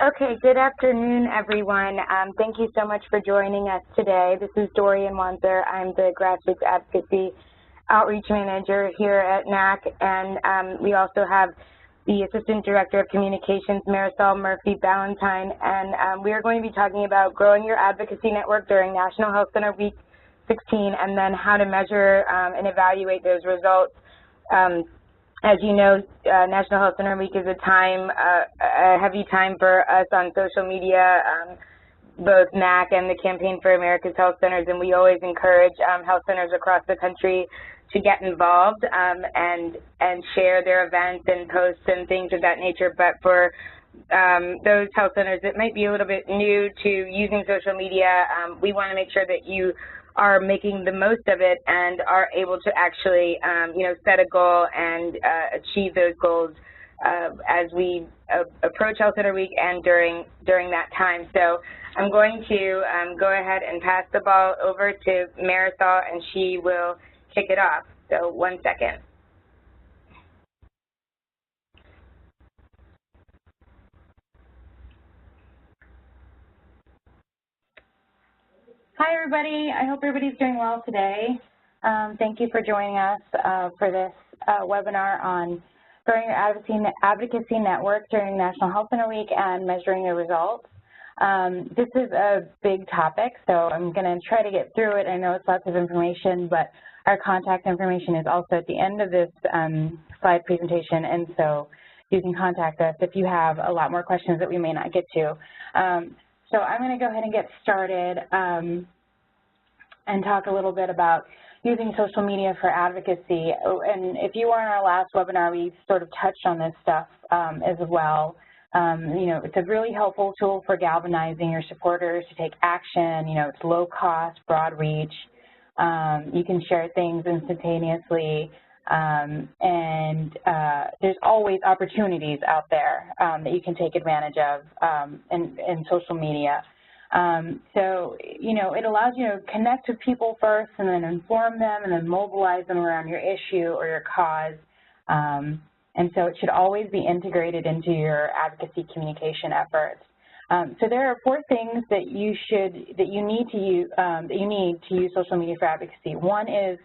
Okay, good afternoon, everyone. Thank you so much for joining us today. This is Dorian Wanzer. I'm the Grassroots Advocacy Outreach Manager here at NAC, and we also have the Assistant Director of Communications, Marisol Murphy-Ballantyne, and we are going to be talking about growing your advocacy network during National Health Center Week 16, and then how to measure and evaluate those results. As you know, National Health Center Week is a heavy time for us on social media, both NAC and the Campaign for America's Health Centers, and we always encourage health centers across the country to get involved and share their events and posts and things of that nature. But for those health centers that might be a little bit new to using social media, we want to make sure that you are making the most of it and are able to actually, set a goal and achieve those goals as we approach Health Center Week and during that time. So I'm going to go ahead and pass the ball over to Marisol, and she will kick it off. So 1 second. Hi, everybody. I hope everybody's doing well today. Thank you for joining us for this webinar on growing your advocacy network during National Health Center Week and measuring the results. This is a big topic, so I'm going to try to get through it. I know it's lots of information, but our contact information is also at the end of this slide presentation, and so you can contact us if you have a lot more questions that we may not get to. So I'm going to go ahead and get started and talk a little bit about using social media for advocacy. And if you were in our last webinar, we sort of touched on this stuff as well. It's a really helpful tool for galvanizing your supporters to take action. It's low cost, broad reach. You can share things instantaneously. And there's always opportunities out there that you can take advantage of in social media. So, it allows you to connect with people first and then inform them and then mobilize them around your issue or your cause. And so it should always be integrated into your advocacy communication efforts. So there are 4 things that you need to use social media for advocacy. One is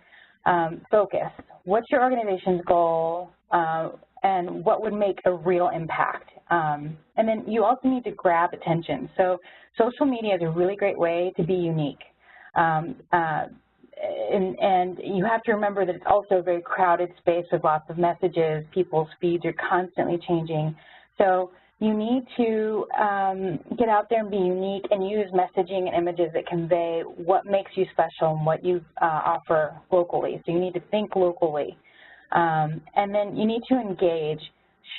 focus. What's your organization's goal, and what would make a real impact? And then you also need to grab attention. So social media is a really great way to be unique. And you have to remember that it's also a very crowded space with lots of messages. People's feeds are constantly changing. So you need to get out there and be unique and use messaging and images that convey what makes you special and what you offer locally. So you need to think locally. And then you need to engage,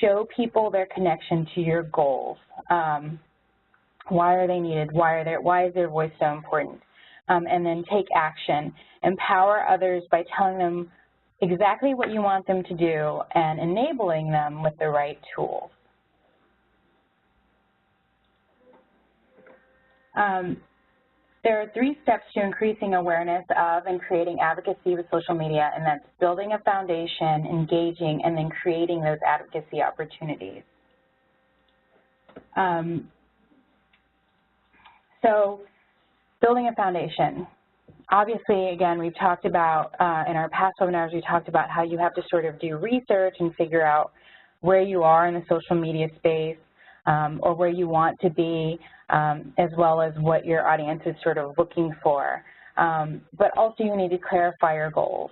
show people their connection to your goals. Why are they needed? Why is their voice so important? And then take action. Empower others by telling them exactly what you want them to do and enabling them with the right tools. There are 3 steps to increasing awareness of and creating advocacy with social media, and that's building a foundation, engaging, and then creating those advocacy opportunities. So building a foundation. Obviously, again, we've talked about, in our past webinars, we talked about how you have to sort of do research and figure out where you are in the social media space, or where you want to be, as well as what your audience is sort of looking for. But also you need to clarify your goals.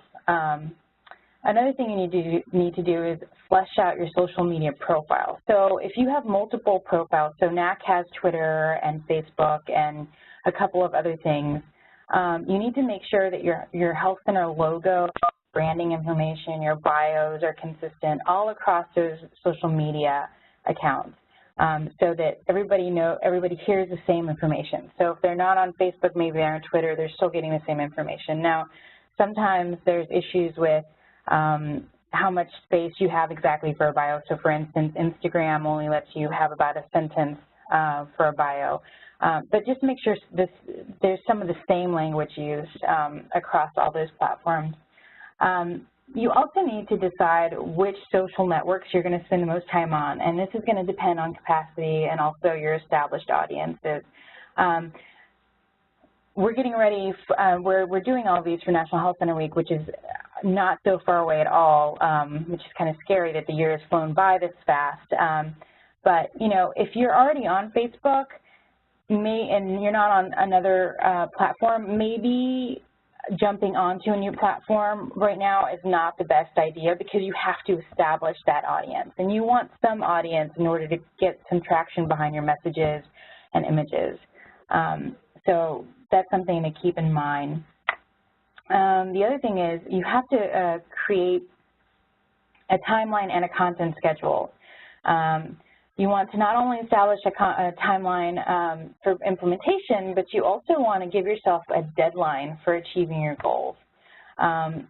Another thing you need to do is flesh out your social media profile. So if you have multiple profiles, so NAC has Twitter and Facebook and a couple of other things, you need to make sure that your health center logo, branding information, your bios are consistent all across those social media accounts. So that everybody hears the same information. So if they're not on Facebook, maybe they're on Twitter, they're still getting the same information. Now, sometimes there's issues with how much space you have exactly for a bio. So for instance, Instagram only lets you have about a sentence for a bio. But just make sure there's some of the same language used across all those platforms. You also need to decide which social networks you're going to spend the most time on, and this is going to depend on capacity and also your established audiences. We're getting ready, we're doing all of these for National Health Center Week, which is not so far away at all, which is kind of scary that the year has flown by this fast. But, you know, if you're already on Facebook and you're not on another platform, maybe jumping onto a new platform right now is not the best idea because you have to establish that audience. And you want some audience in order to get some traction behind your messages and images. So that's something to keep in mind. The other thing is you have to create a timeline and a content schedule. You want to not only establish a timeline for implementation, but you also want to give yourself a deadline for achieving your goals.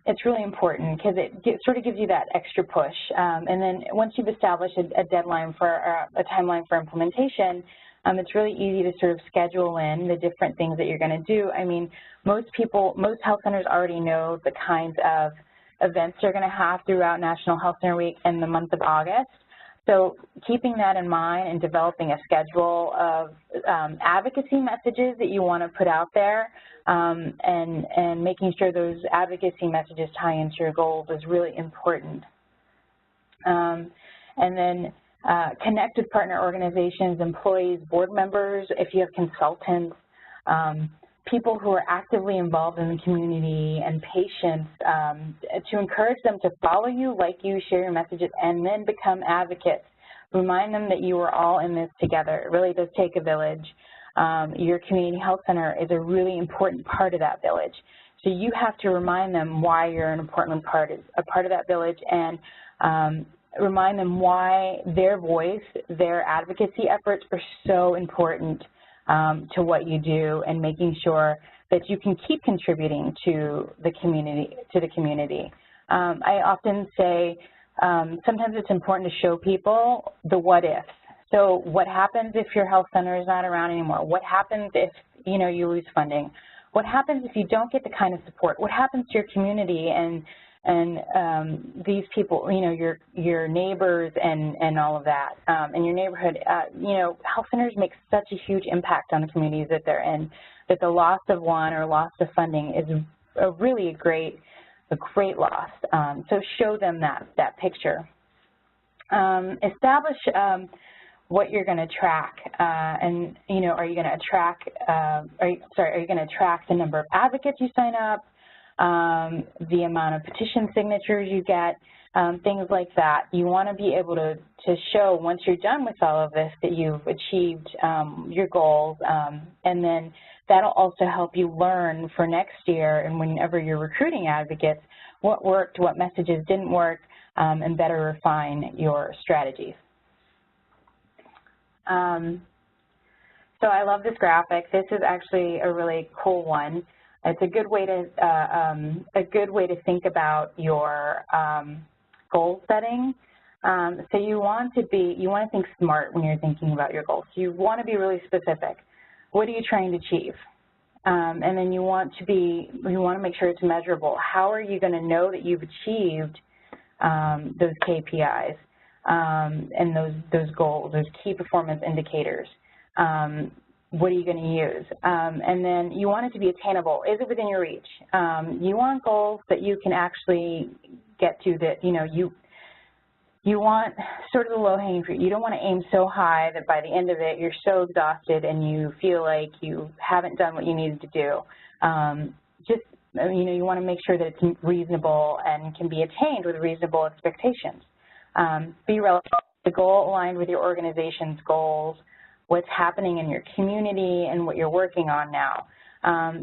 It's really important because it sort of gives you that extra push. And then once you've established a deadline for a timeline for implementation, it's really easy to sort of schedule in the different things that you're going to do. I mean, most health centers already know the kinds of events they're going to have throughout National Health Center Week in the month of August. So keeping that in mind and developing a schedule of advocacy messages that you want to put out there and making sure those advocacy messages tie into your goals is really important. And then connect with partner organizations, employees, board members, if you have consultants, people who are actively involved in the community, and patients, to encourage them to follow you, like you, share your messages, and then become advocates. Remind them that you are all in this together. It really does take a village. Your community health center is a really important part of that village. So you have to remind them why you're an important part of that village, and remind them why their voice, their advocacy efforts are so important to what you do, and making sure that you can keep contributing to the community. I often say sometimes it's important to show people the what ifs. So what happens if your health center is not around anymore? What happens if, you know, you lose funding? What happens if you don't get the kind of support? What happens to your community and these people, you know, your neighbors and all of that, and your neighborhood? You know, health centers make such a huge impact on the communities that they're in, that the loss of one or loss of funding is really a great loss. So show them that picture. Establish what you're going to track, and, you know, are you going to track? Are you going to track the number of advocates you sign up? The amount of petition signatures you get, things like that. You want to be able to show, once you're done with all of this, that you've achieved your goals, and then that'll also help you learn for next year, and whenever you're recruiting advocates, what worked, what messages didn't work, and better refine your strategies. So I love this graphic. This is actually a really cool one. It's a good way to think about your goal setting. So you want to think smart when you're thinking about your goals. You want to be really specific. What are you trying to achieve? And then you want to make sure it's measurable. How are you going to know that you've achieved those KPIs and those goals, those key performance indicators? What are you going to use? And then you want it to be attainable. Is it within your reach? You want goals that you can actually get to, that, you know, you want sort of the low-hanging fruit. You don't want to aim so high that by the end of it you're so exhausted and you feel like you haven't done what you needed to do. You know, you want to make sure that it's reasonable and can be attained with reasonable expectations. Be relevant. The goal aligned with your organization's goals, what's happening in your community, and what you're working on now.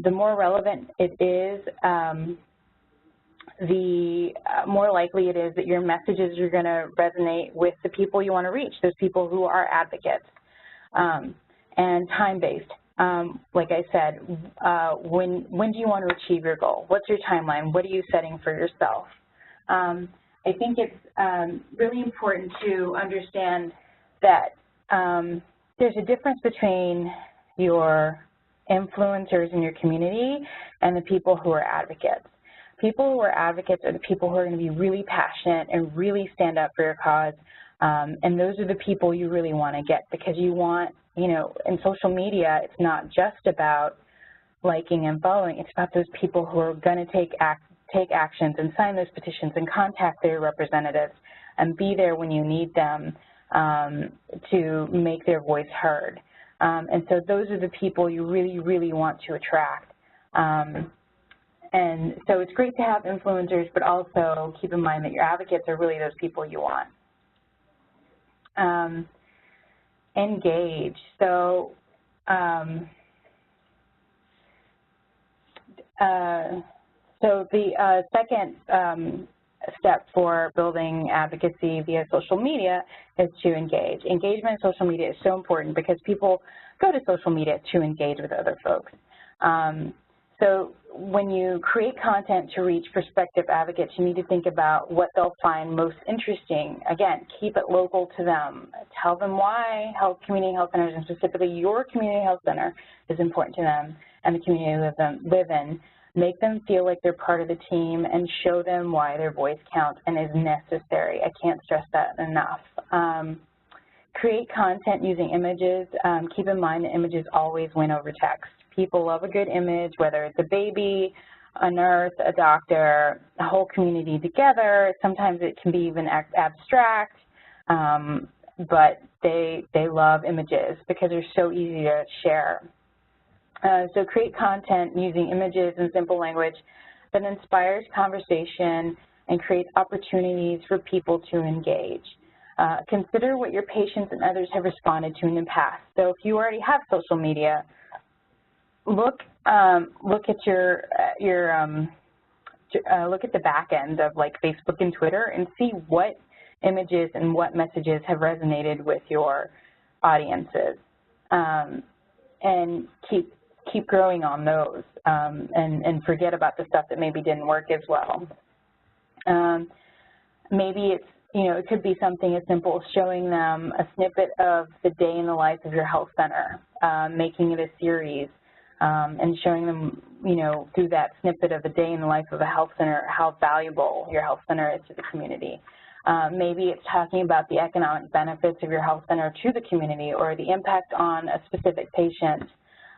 The more relevant it is, the more likely it is that your messages are going to resonate with the people you want to reach, those people who are advocates. And time-based. Like I said, when do you want to achieve your goal? What's your timeline? What are you setting for yourself? I think it's really important to understand that there's a difference between your influencers in your community and the people who are advocates. People who are advocates are the people who are going to be really passionate and really stand up for your cause, and those are the people you really want to get, because you want, you know, in social media, it's not just about liking and following. It's about those people who are going to take actions and sign those petitions and contact their representatives and be there when you need them to make their voice heard. And so those are the people you really, really want to attract. And so it's great to have influencers, but also keep in mind that your advocates are really those people you want. Engage. So the second step for building advocacy via social media is to engage. Engagement in social media is so important because people go to social media to engage with other folks. So when you create content to reach prospective advocates, you need to think about what they'll find most interesting. Again, keep it local to them. Tell them why community health centers, and specifically your community health center, is important to them and the community they live in. Make them feel like they're part of the team and show them why their voice counts and is necessary. I can't stress that enough. Create content using images. Keep in mind that images always win over text. People love a good image, whether it's a baby, a nurse, a doctor, a whole community together. Sometimes it can be even abstract, but they love images because they're so easy to share. So create content using images and simple language that inspires conversation and creates opportunities for people to engage. Consider what your patients and others have responded to in the past. So if you already have social media, look at look at the back end of like Facebook and Twitter and see what images and what messages have resonated with your audiences, and keep growing on those, and forget about the stuff that maybe didn't work as well. Maybe it's, you know, it could be something as simple as showing them a snippet of the day in the life of your health center, making it a series, and showing them, you know, through that snippet of the day in the life of a health center, how valuable your health center is to the community. Maybe it's talking about the economic benefits of your health center to the community or the impact on a specific patient.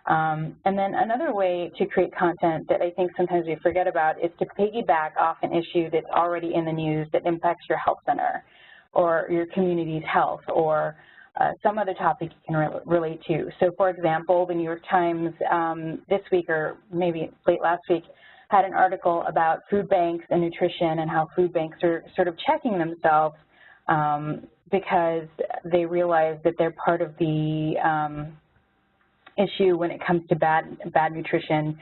And then another way to create content that I think sometimes we forget about is to piggyback off an issue that's already in the news that impacts your health center or your community's health, or some other topic you can relate to. So for example, the New York Times this week, or maybe late last week, had an article about food banks and nutrition and how food banks are sort of checking themselves because they realize that they're part of the issue when it comes to bad nutrition,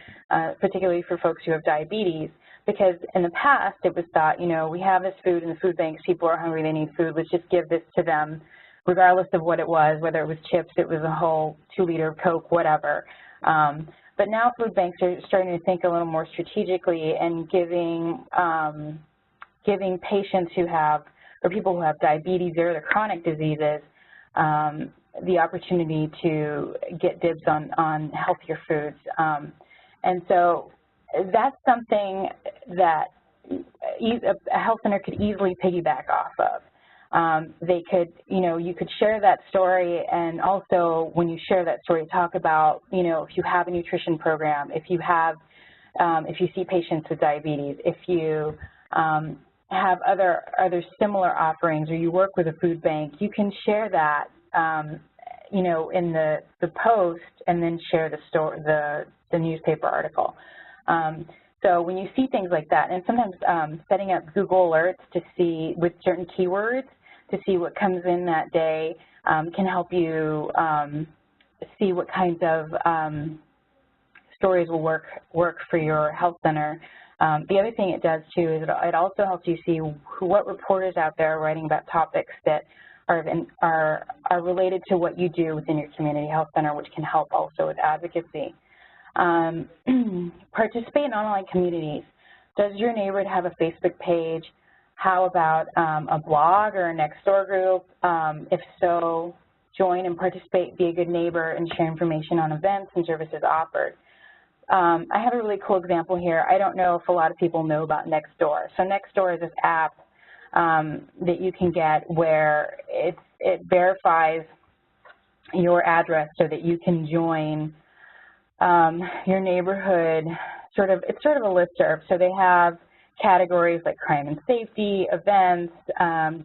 particularly for folks who have diabetes, because in the past it was thought, you know, we have this food in the food banks, people are hungry, they need food, let's just give this to them, regardless of what it was, whether it was chips, it was a whole 2-liter of Coke, whatever. But now food banks are starting to think a little more strategically and giving patients who have, or people who have diabetes or other chronic diseases, the opportunity to get dibs on healthier foods. And so that's something that a health center could easily piggyback off of. They could, you know, you could share that story, and also when you share that story, talk about, you know, if you have a nutrition program, if you have, if you see patients with diabetes, if you have other similar offerings, or you work with a food bank, you can share that, you know, in the post, and then share the newspaper article. So when you see things like that, and sometimes setting up Google alerts to see with certain keywords to see what comes in that day can help you see what kinds of stories will work for your health center. The other thing it does too is it also helps you see what reporters out there are writing about topics that are related to what you do within your community health center, which can help also with advocacy. Participate in online communities. Does your neighborhood have a Facebook page? How about a blog or a Nextdoor group? If so, join and participate, be a good neighbor, and share information on events and services offered. I have a really cool example here. I don't know if a lot of people know about Nextdoor. So Nextdoor is this app that you can get where it verifies your address so that you can join your neighborhood. It's sort of a listserv. So they have categories like crime and safety, events,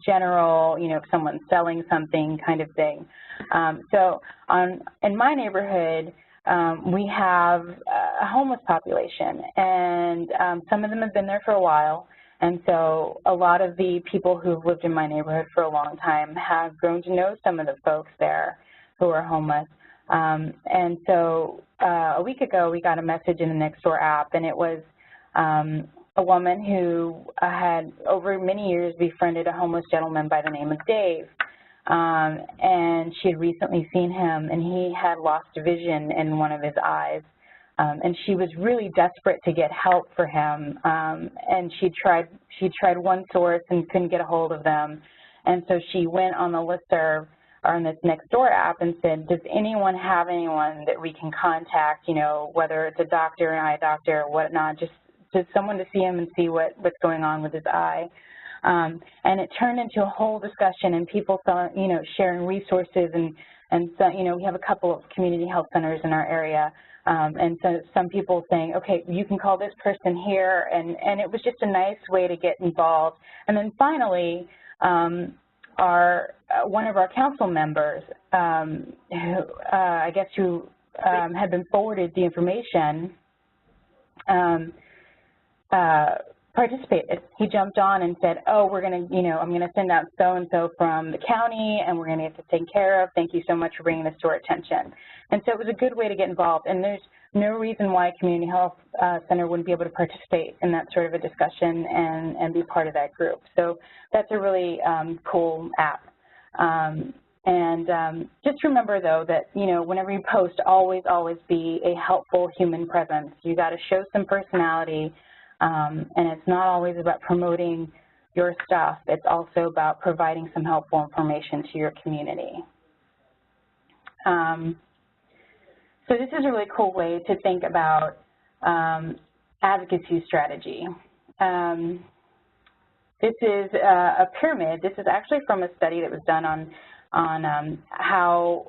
general, if someone's selling something kind of thing. So in my neighborhood, we have a homeless population, and some of them have been there for a while. And so a lot of the people who've lived in my neighborhood for a long time have grown to know some of the folks there who are homeless. And so a week ago, we got a message in the Nextdoor app, and it was a woman who had, over many years, befriended a homeless gentleman by the name of Dave. And she had recently seen him, and he had lost vision in one of his eyes. And she was really desperate to get help for him. And she tried one source and couldn't get a hold of them. And so she went on the listserv, or on this Nextdoor app, and said, does anyone have anyone that we can contact, whether it's a doctor, an eye doctor, or whatnot, just someone to see him and see what's going on with his eye. And it turned into a whole discussion, and people saw, sharing resources, and so, we have a couple of community health centers in our area, and so some people saying, okay, you can call this person here, and it was just a nice way to get involved. And then finally, one of our council members, who had been forwarded the information, participated. He jumped on and said, oh, we're going to, I'm going to send out so-and-so from the county, and we're going to get this taken care of. Thank you so much for bringing this to our attention. And so it was a good way to get involved, and there's no reason why a community health center wouldn't be able to participate in that sort of a discussion and be part of that group. So that's a really cool app. Just remember, though, that, whenever you post, always be a helpful human presence. You got to show some personality, and it's not always about promoting your stuff. It's also about providing some helpful information to your community. So this is a really cool way to think about advocacy strategy. This is a pyramid. This is actually from a study that was done on how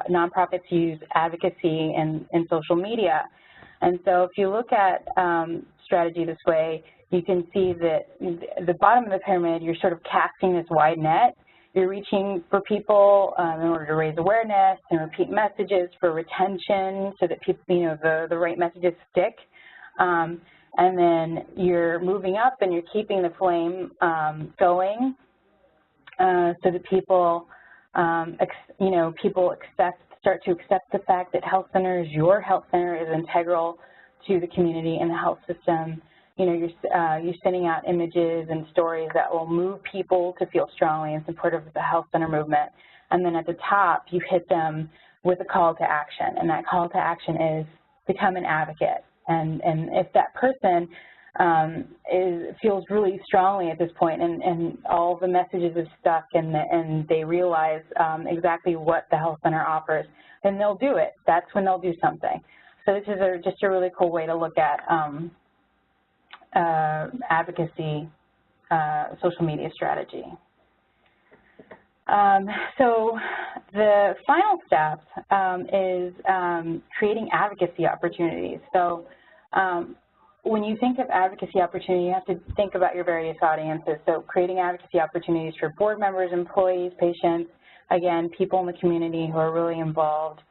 nonprofits use advocacy in social media. And so if you look at strategy this way, you can see that the bottom of the pyramid, you're sort of casting this wide net. You're reaching for people in order to raise awareness and repeat messages for retention so that people, the right messages stick. And then you're moving up and you're keeping the flame going so that people, start to accept the fact that health centers, your health center is integral to the community and the health system. You're sending out images and stories that will move people to feel strongly in support of the health center movement. And then at the top, you hit them with a call to action, and that call to action is become an advocate. And if that person feels really strongly at this point, and all the messages have stuck, and they realize exactly what the health center offers, then they'll do it. That's when they'll do something. So this is just a really cool way to look at advocacy social media strategy. So the final step is creating advocacy opportunities. So when you think of advocacy opportunity, you have to think about your various audiences. So creating advocacy opportunities for board members, employees, patients, again, people in the community who are really involved,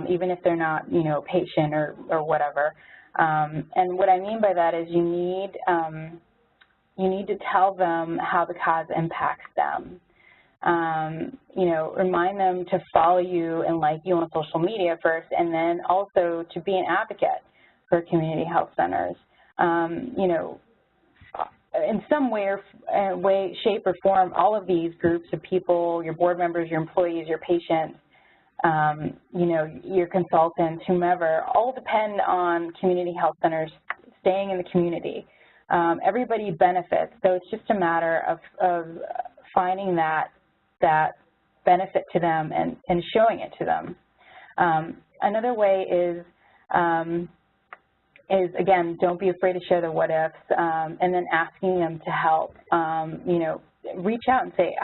even if they're not, patient or whatever. And what I mean by that is you need to tell them how the cause impacts them. Remind them to follow you and like you on social media first, and then also to be an advocate for community health centers. In some way, shape, or form, all of these groups of people, your board members, your employees, your patients, your consultants, whomever, all depend on community health centers staying in the community. Everybody benefits, so it's just a matter of finding that benefit to them and showing it to them. Another way is is, again, don't be afraid to share the what ifs, and then asking them to help. You know, reach out and say,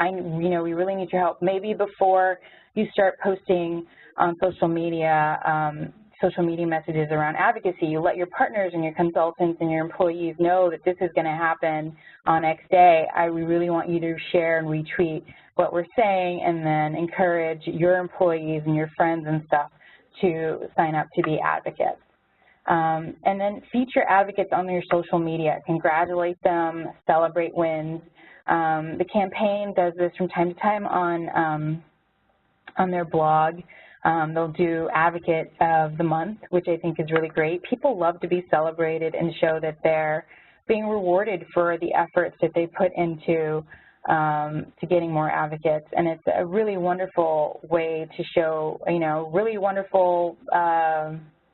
we really need your help. Maybe before you start posting on social media messages around advocacy, you let your partners and your consultants and your employees know that this is going to happen on X day. We really want you to share and retweet what we're saying, and then encourage your employees and your friends and stuff to sign up to be advocates. And then feature advocates on your social media. Congratulate them, celebrate wins. The campaign does this from time to time on their blog. They'll do Advocate of the Month, which I think is really great. People love to be celebrated and show that they're being rewarded for the efforts that they put into to getting more advocates. And it's a really wonderful way to show, really wonderful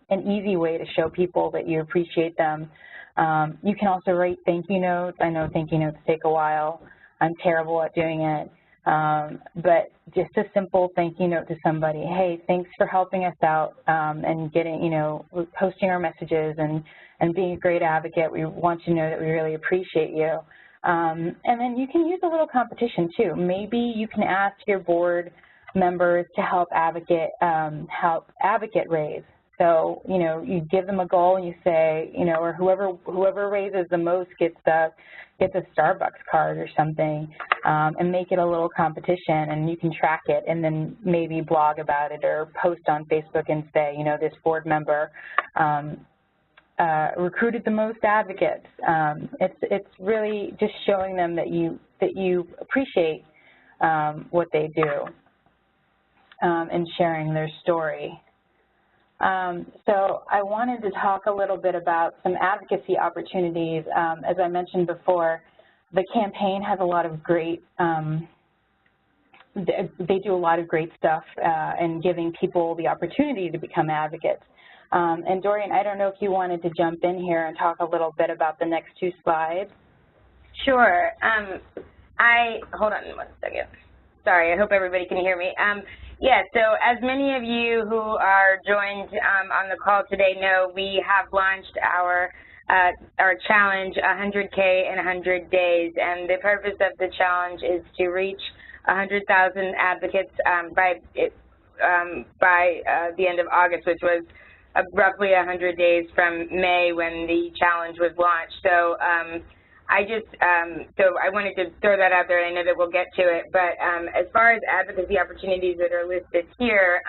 an easy way to show people that you appreciate them. You can also write thank you notes. I know thank you notes take a while. I'm terrible at doing it. But just a simple thank you note to somebody. Hey, thanks for helping us out and getting, posting our messages and being a great advocate. We want you to know that we really appreciate you. And then you can use a little competition too. Maybe you can ask your board members to help advocate raise. So, you give them a goal and you say, or whoever raises the most gets a Starbucks card or something, and make it a little competition, and you can track it and then maybe blog about it or post on Facebook and say, this board member recruited the most advocates. It's really just showing them that you appreciate what they do and sharing their story. So I wanted to talk a little bit about some advocacy opportunities. As I mentioned before, the campaign has a lot of great, they do a lot of great stuff in giving people the opportunity to become advocates. And Dorian, I don't know if you wanted to jump in here and talk a little bit about the next two slides. Sure. Hold on one second. Sorry, I hope everybody can hear me. Yeah, so as many of you who are joined on the call today know, we have launched our challenge, 100K in 100 days, and the purpose of the challenge is to reach 100,000 advocates by the end of August, which was roughly 100 days from May when the challenge was launched. So so I wanted to throw that out there. I know that we'll get to it, but as far as advocacy opportunities that are listed here,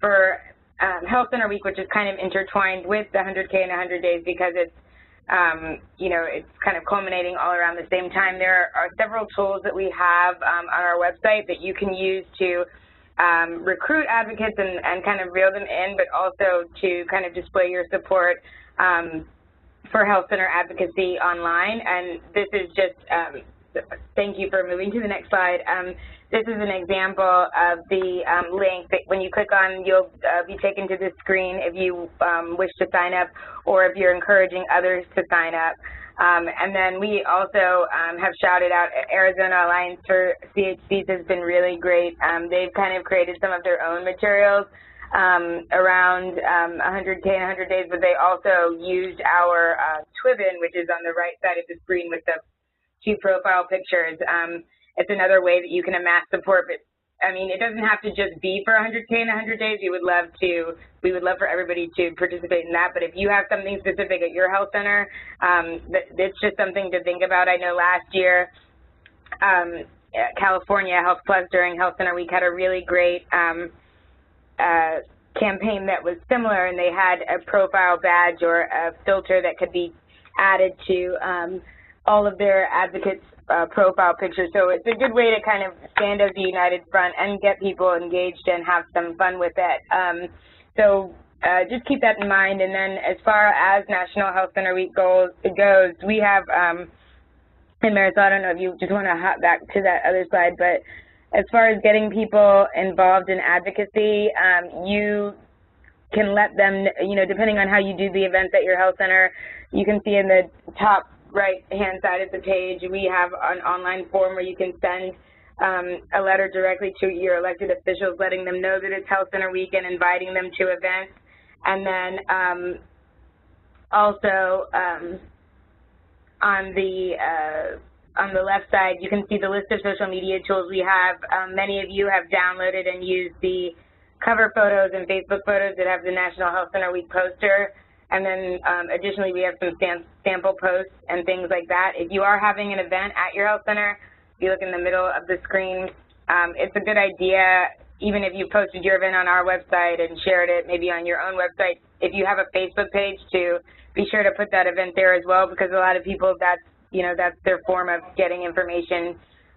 for Health Center Week, which is kind of intertwined with the 100K in 100 days because it's, it's kind of culminating all around the same time, there are several tools that we have on our website that you can use to recruit advocates and kind of reel them in, but also to kind of display your support for health center advocacy online. And this is just, thank you for moving to the next slide. This is an example of the link that when you click on, you'll be taken to the screen if you wish to sign up or if you're encouraging others to sign up. And then we also have shouted out Arizona Alliance for CHCs has been really great. They've kind of created some of their own materials around 100K in 100 days, but they also used our Twibbon, which is on the right side of the screen with the two profile pictures. It's another way that you can amass support, but I mean, it doesn't have to just be for 100K in 100 days. We would love for everybody to participate in that, but if you have something specific at your health center, it's just something to think about. I know last year, California Health Plus during Health Center Week had a really great campaign that was similar, and they had a profile badge or a filter that could be added to all of their advocates' profile pictures. So it's a good way to kind of stand as a united front and get people engaged and have some fun with it. So just keep that in mind. And then as far as National Health Center Week goes, we have, and Marisol, I don't know if you just want to hop back to that other slide, but as far as getting people involved in advocacy, you can let them, depending on how you do the events at your health center, you can see in the top right-hand side of the page, we have an online form where you can send a letter directly to your elected officials, letting them know that it's Health Center Week and inviting them to events. And then Also, on the left side, you can see the list of social media tools we have. Many of you have downloaded and used the cover photos and Facebook photos that have the National Health Center Week poster. And then additionally, we have some sample posts and things like that. If you are having an event at your health center, if you look in the middle of the screen, it's a good idea, even if you posted your event on our website and shared it maybe on your own website, if you have a Facebook page, to be sure to put that event there as well, because a lot of people, that's their form of getting information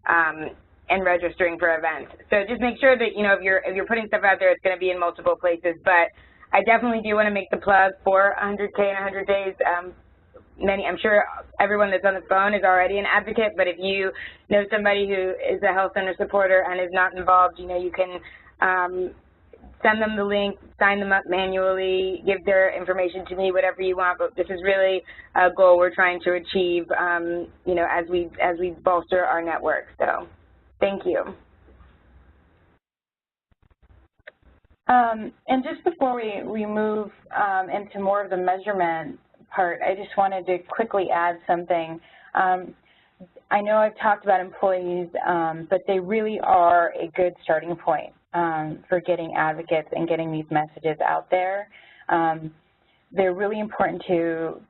and registering for events. So just make sure that, if you're putting stuff out there, it's going to be in multiple places. But I definitely do want to make the plug for 100K in 100 days. I'm sure everyone that's on the phone is already an advocate, but if you know somebody who is a health center supporter and is not involved, you can send them the link, sign them up manually, give their information to me, whatever you want. But this is really a goal we're trying to achieve, as we bolster our network. So, thank you. And just before we move into more of the measurement part, I just wanted to quickly add something. I know I've talked about employees, but they really are a good starting point for getting advocates and getting these messages out there. They're really important to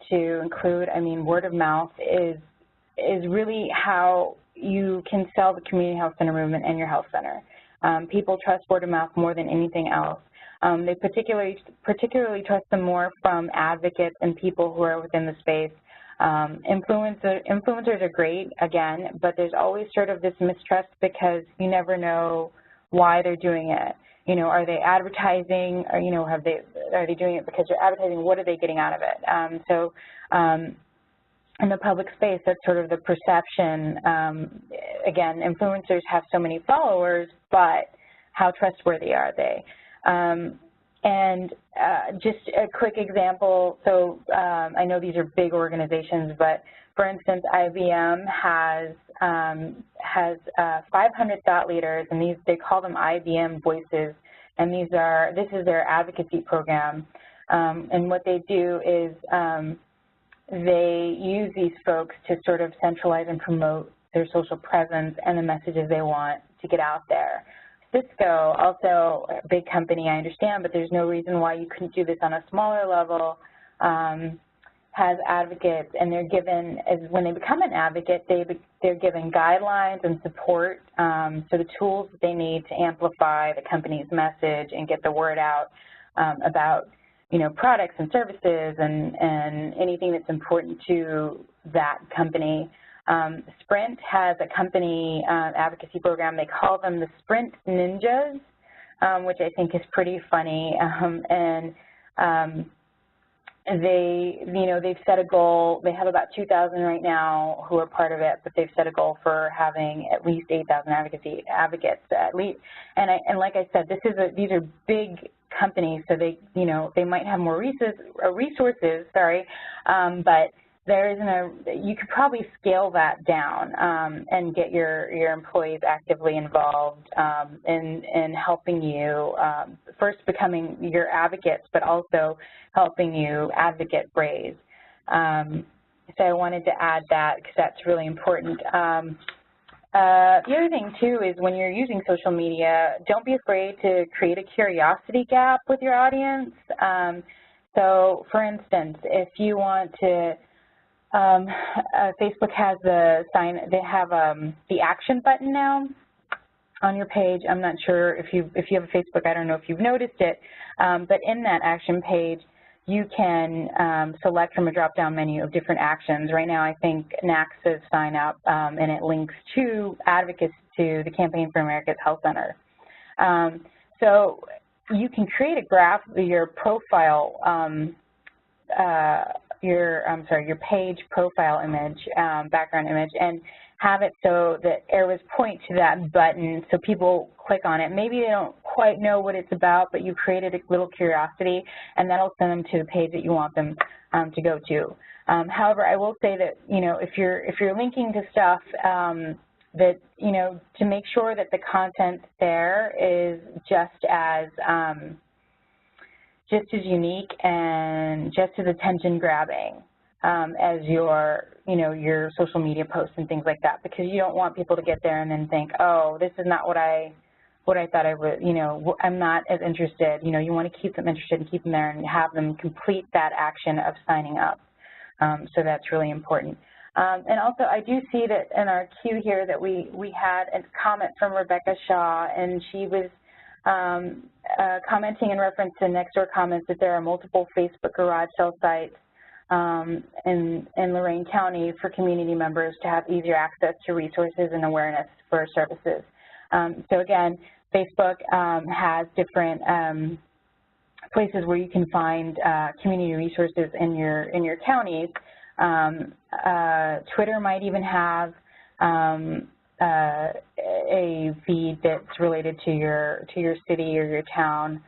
include. I mean, word of mouth is really how you can sell the community health center movement and your health center. People trust word of mouth more than anything else. They particularly trust them more from advocates and people who are within the space. Influencers are great, again, but there's always sort of this mistrust because you never know why they're doing it. Are they advertising, or are they doing it because they're advertising? What are they getting out of it? In the public space, that's sort of the perception. Again, influencers have so many followers, but how trustworthy are they? Just a quick example, so I know these are big organizations, but for instance, IBM has 500 thought leaders, and they call them IBM Voices, and this is their advocacy program. And what they do is they use these folks to sort of centralize and promote their social presence and the messages they want to get out there. Cisco, also a big company, I understand, but there's no reason why you couldn't do this on a smaller level, has advocates, and they're given, when they become an advocate, they're given guidelines and support, so the tools that they need to amplify the company's message and get the word out about products and services and anything that's important to that company. Sprint has a company advocacy program. They call them the Sprint Ninjas, which I think is pretty funny. They've set a goal. They have about 2,000 right now who are part of it, but they've set a goal for having at least 8,000 advocates at least. And like I said, these are big companies, so they might have more resources, but there isn't you could probably scale that down and get your employees actively involved in helping you, first becoming your advocates, but also helping you advocate raise. So I wanted to add that because that's really important. The other thing, too, is when you're using social media, don't be afraid to create a curiosity gap with your audience. So, for instance, if you want to, Facebook has they have the action button now on your page. I'm not sure if you have a Facebook, I don't know if you've noticed it, but in that action page, you can select from a drop-down menu of different actions. Right now, I think NAC says sign up, and it links to advocates to the Campaign for America's Health Center. So you can create a graph of your profile, your page profile image, background image, and have it so that arrows point to that button so people click on it. Maybe they don't quite know what it's about, but you created a little curiosity, and that'll send them to the page that you want them to go to. However, I will say that, if you're linking to stuff that, to make sure that the content there is just as just as unique and just as attention-grabbing as your, your social media posts and things like that, because you don't want people to get there and then think, oh, this is not what I thought I would, I'm not as interested. You want to keep them interested and keep them there and have them complete that action of signing up. So that's really important. And also, I do see that in our queue here that we had a comment from Rebecca Shaw, and she was commenting in reference to Nextdoor comments that there are multiple Facebook garage sale sites in Lorain County for community members to have easier access to resources and awareness for services. So again, Facebook has different places where you can find community resources in your counties. Twitter might even have a feed that's related to your city or your town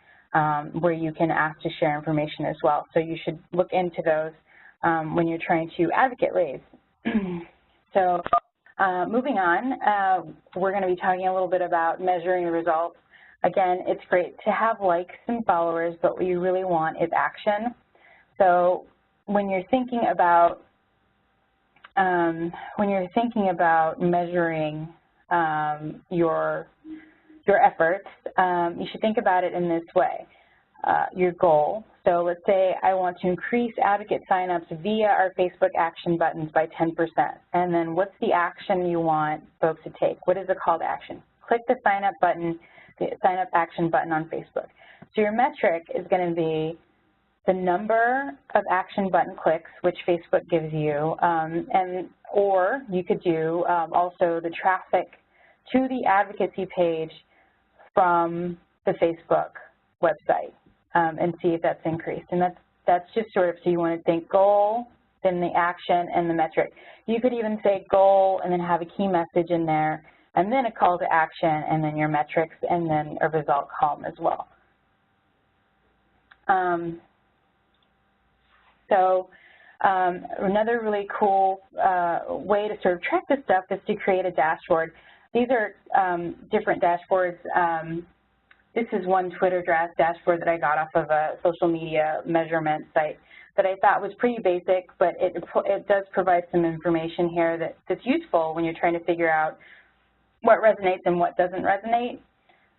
where you can ask to share information as well. So you should look into those when you're trying to advocate raise. So moving on, we're going to be talking a little bit about measuring the results. Again, it's great to have likes and followers, but what you really want is action. So when you're thinking about measuring your efforts, you should think about it in this way. Your goal. So let's say I want to increase advocate signups via our Facebook action buttons by 10%. And then what's the action you want folks to take? What is the call to action? Click the sign up button, the sign up action button on Facebook. So your metric is going to be the number of action button clicks, which Facebook gives you, or you could do also the traffic to the advocacy page from the Facebook website and see if that's increased. And that's just sort of, so you want to think goal, then the action, and the metric. You could even say goal and then have a key message in there, and then a call to action, and then your metrics, and then a result column as well. Another really cool way to sort of track this stuff is to create a dashboard. These are different dashboards. This is one Twitter dashboard that I got off of a social media measurement site that I thought was pretty basic, but it does provide some information here that's useful when you're trying to figure out what resonates and what doesn't resonate.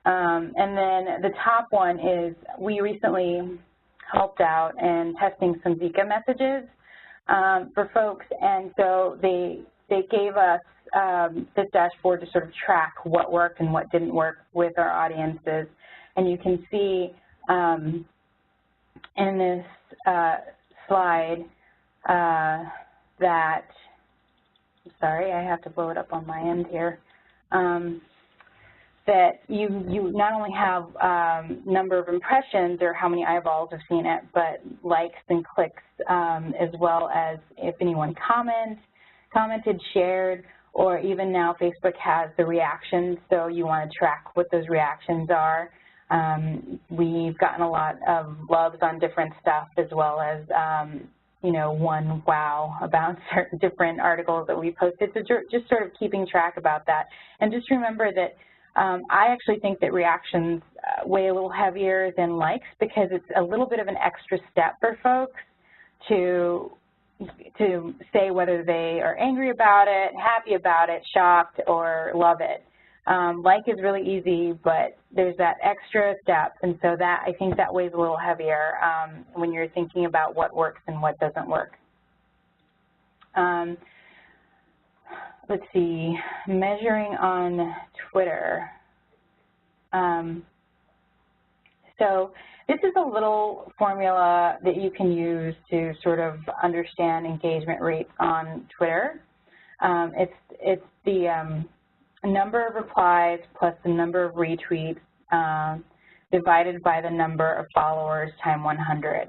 And then the top one is we recently helped out in testing some Zika messages for folks, and so they gave us this dashboard to sort of track what worked and what didn't work with our audiences. And you can see in this slide that, sorry, I have to blow it up on my end here, that you not only have number of impressions or how many eyeballs have seen it, but likes and clicks, as well as if anyone commented, shared, or even now Facebook has the reactions, so you want to track what those reactions are. We've gotten a lot of loves on different stuff, as well as one wow about certain different articles that we posted. So just sort of keeping track about that. And just remember that I actually think that reactions weigh a little heavier than likes, because it's a little bit of an extra step for folks to say whether they are angry about it, happy about it, shocked, or love it. Like is really easy, but there's that extra step, and so that, I think that weighs a little heavier when you're thinking about what works and what doesn't work. Let's see, measuring on Twitter. So this is a little formula that you can use to sort of understand engagement rates on Twitter. It's the number of replies plus the number of retweets divided by the number of followers times 100.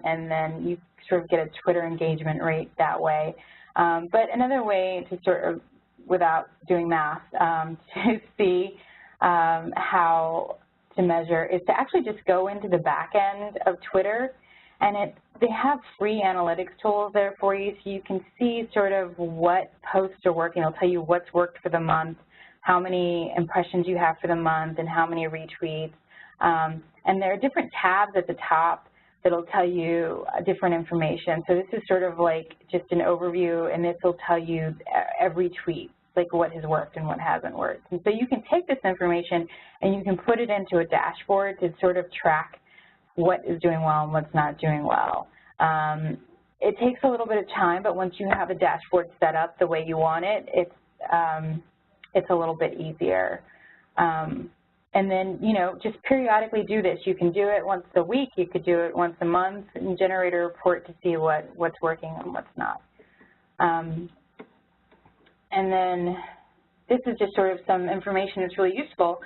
And then you sort of get a Twitter engagement rate that way. But another way to sort of, without doing math, to see how to measure is to actually just go into the back end of Twitter, and they have free analytics tools there for you, so you can see sort of what posts are working. It'll tell you what's worked for the month, how many impressions you have for the month, and how many retweets. And there are different tabs at the top that'll tell you different information. So this is sort of like just an overview, and this will tell you every tweet, like what has worked and what hasn't worked. And so you can take this information and you can put it into a dashboard to sort of track what is doing well and what's not doing well. It takes a little bit of time, but once you have a dashboard set up the way you want it, it's a little bit easier. And then, you know, just periodically do this. You can do it once a week, you could do it once a month, and generate a report to see what's working and what's not. And then this is just sort of some information that's really useful.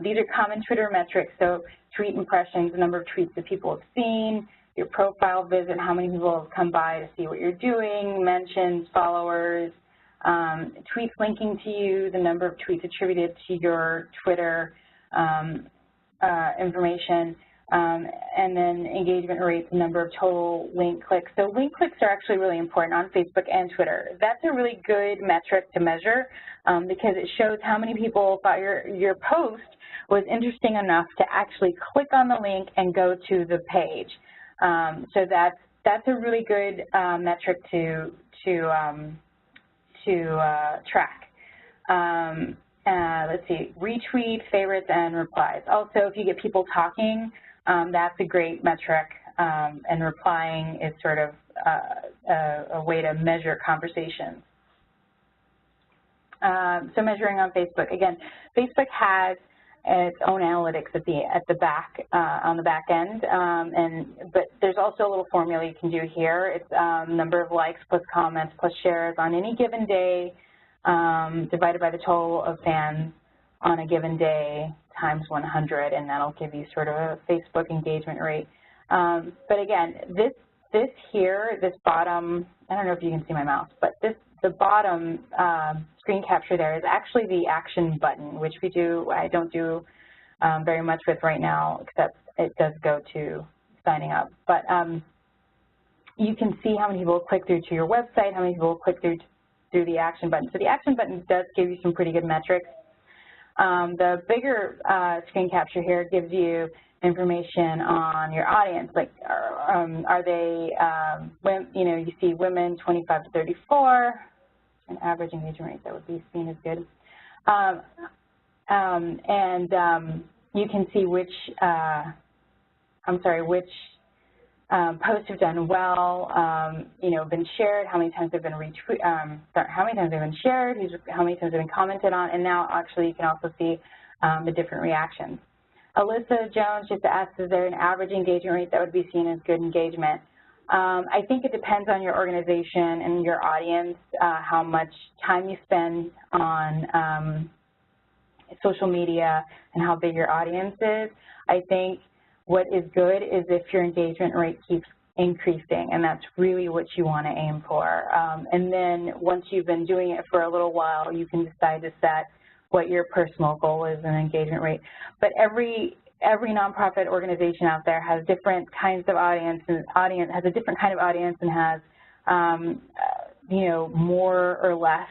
These are common Twitter metrics, so tweet impressions, the number of tweets that people have seen, your profile visit, how many people have come by to see what you're doing, mentions, followers, tweets linking to you, the number of tweets attributed to your Twitter information, and then engagement rates, the number of total link clicks. So link clicks are actually really important on Facebook and Twitter. That's a really good metric to measure because it shows how many people thought your post was interesting enough to actually click on the link and go to the page. So that's a really good metric to track. Let's see, retweet, favorites, and replies. Also, if you get people talking, that's a great metric, and replying is sort of a way to measure conversations. So measuring on Facebook, again, Facebook has its own analytics at the back on the back end, but there's also a little formula you can do here. It's number of likes plus comments plus shares on any given day divided by the total of fans on a given day times 100, and that'll give you sort of a Facebook engagement rate. But again, this here, this bottom, I don't know if you can see my mouse, but the bottom screen capture there is actually the action button, which I don't do very much with right now, except it does go to signing up. But you can see how many people click through to your website, how many people click through the action button. So the action button does give you some pretty good metrics. The bigger screen capture here gives you information on your audience, like are they, you know, you see women 25 to 34, an average engagement rate that would be seen as good. You can see which posts have done well, you know, been shared, how many times they've been how many times they've been shared, how many times they've been commented on, and now actually you can also see the different reactions. Alyssa Jones just asked, is there an average engagement rate that would be seen as good engagement? I think it depends on your organization and your audience, how much time you spend on social media and how big your audience is. I think what is good is if your engagement rate keeps increasing, and that's really what you want to aim for. And then once you've been doing it for a little while, you can decide to set what your personal goal is in engagement rate. But every nonprofit organization out there has different kinds of audience, and has a different kind of audience, and has you know, more or less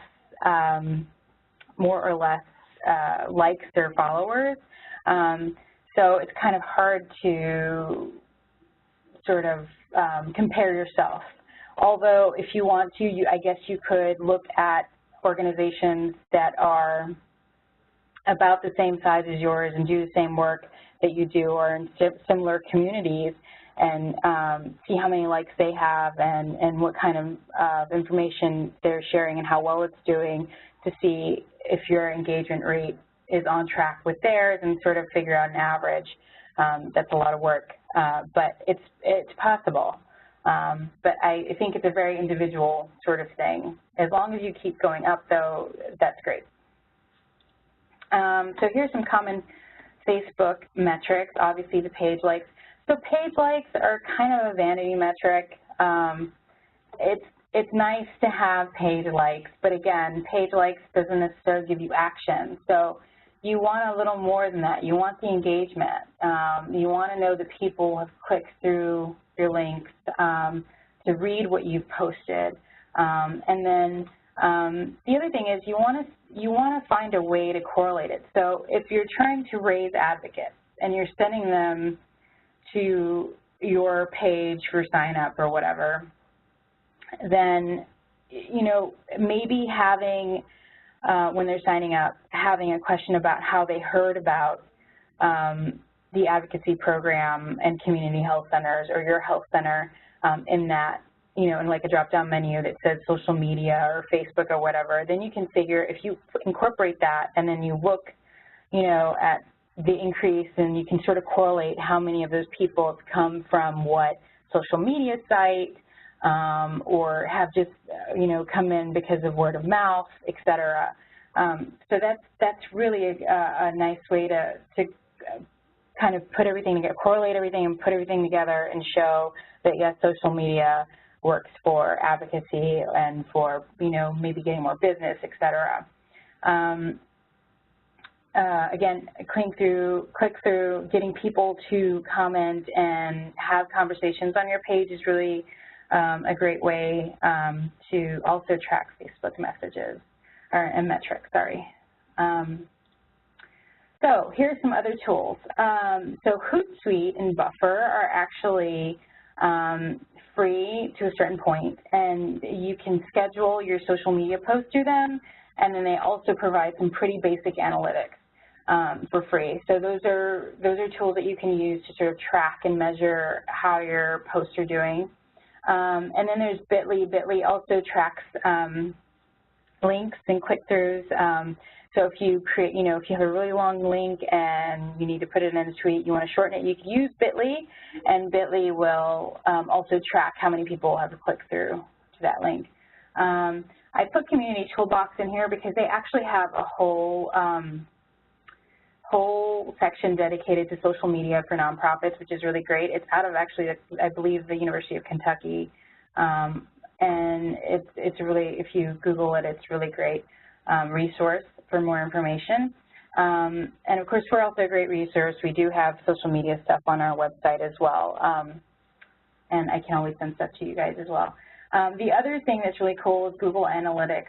likes or followers. So it's kind of hard to sort of compare yourself. Although if you want to, I guess you could look at organizations that are about the same size as yours and do the same work that you do, or in similar communities, and see how many likes they have and what kind of information they're sharing and how well it's doing, to see if your engagement rate is on track with theirs, and sort of figure out an average. That's a lot of work, but it's possible. But I think it's a very individual sort of thing. As long as you keep going up, though, that's great. So here's some common Facebook metrics. Obviously, the page likes. So page likes are kind of a vanity metric. It's nice to have page likes, but again, page likes doesn't necessarily give you action. So you want a little more than that. You want the engagement. You want to know that people have clicked through your links to read what you've posted. And then the other thing is you want to find a way to correlate it. So if you're trying to raise advocates, and you're sending them to your page for sign up or whatever, then, you know, maybe having, when they're signing up, having a question about how they heard about the advocacy program and community health centers or your health center in that, you know, in like a drop-down menu that says social media or Facebook or whatever, then you can figure, if you incorporate that and then you look, you know, at the increase, and you can sort of correlate how many of those people have come from what social media site or have just, you know, come in because of word of mouth, et cetera. So that's really a nice way to kind of put everything together, correlate everything and put everything together and show that, yes, social media works for advocacy and for, you know, maybe getting more business, et cetera. Again, click through, getting people to comment and have conversations on your page is really a great way to also track Facebook messages, and metrics, sorry. So here's some other tools. So Hootsuite and Buffer are actually free to a certain point, and you can schedule your social media posts through them, and then they also provide some pretty basic analytics for free. So those are tools that you can use to sort of track and measure how your posts are doing. And then there's Bitly. Bitly also tracks links and click-throughs. So if you create, you know, if you have a really long link and you need to put it in a tweet, you want to shorten it, you can use Bitly, and Bitly will also track how many people have clicked through to that link. I put Community Toolbox in here because they actually have a whole section dedicated to social media for nonprofits, which is really great. It's out of actually, I believe, the University of Kentucky, and it's really, if you Google it, it's really great resource for more information. And of course, we're also a great resource. We do have social media stuff on our website as well, and I can always send stuff to you guys as well. The other thing that's really cool is Google Analytics.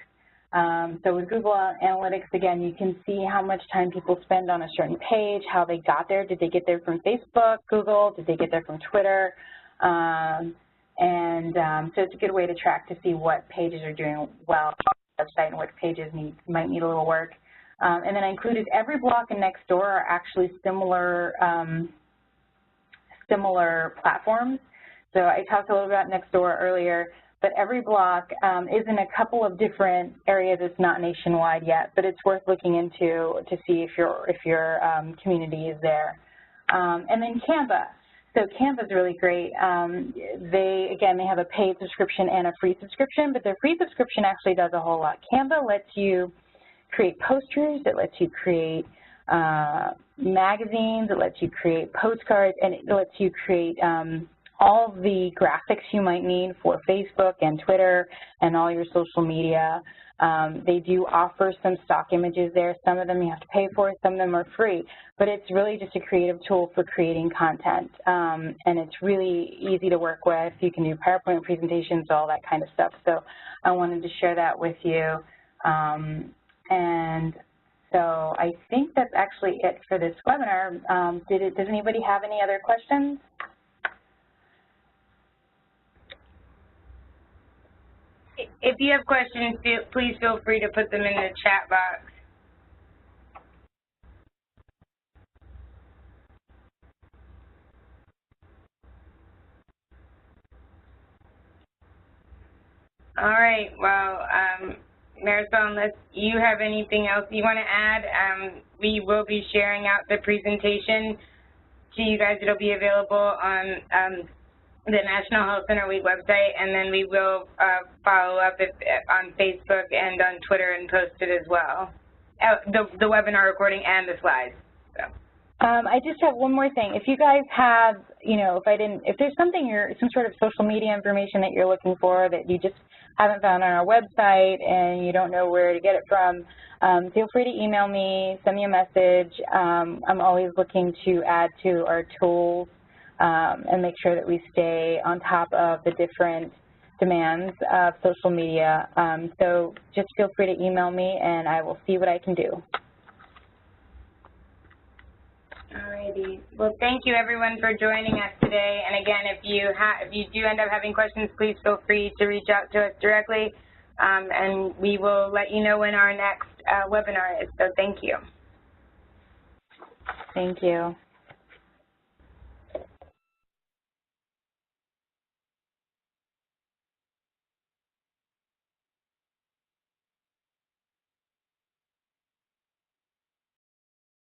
So with Google Analytics, again, you can see how much time people spend on a certain page, how they got there. Did they get there from Facebook, Google? Did they get there from Twitter? So it's a good way to track to see what pages are doing well on the website and what pages might need a little work. And then I included every block and Nextdoor are actually similar platforms. So I talked a little about Nextdoor earlier, but every block is in a couple of different areas. It's not nationwide yet, but it's worth looking into to see if your community is there. And then Canva. So Canva is really great. They have a paid subscription and a free subscription, but their free subscription actually does a whole lot. Canva lets you create posters, it lets you create magazines, it lets you create postcards, and it lets you create all the graphics you might need for Facebook and Twitter and all your social media. They do offer some stock images there. Some of them you have to pay for, some of them are free. But it's really just a creative tool for creating content. And it's really easy to work with. You can do PowerPoint presentations, all that kind of stuff. So I wanted to share that with you. And so I think that's actually it for this webinar. Does anybody have any other questions? If you have questions, please feel free to put them in the chat box. All right, well, Marisol, unless you have anything else you want to add, we will be sharing out the presentation to you guys. It'll be available on the National Health Center Week website, and then we will follow up on Facebook and on Twitter and post it as well. The webinar recording and the slides. So. I just have one more thing. If you guys have, you know, if there's some sort of social media information that you're looking for that you just haven't found on our website and you don't know where to get it from, feel free to email me, send me a message. I'm always looking to add to our tools and make sure that we stay on top of the different demands of social media. So just feel free to email me and I will see what I can do. All right. Alrighty. Well, thank you everyone for joining us today. And again, if you do end up having questions, please feel free to reach out to us directly, and we will let you know when our next webinar is. So thank you. Thank you.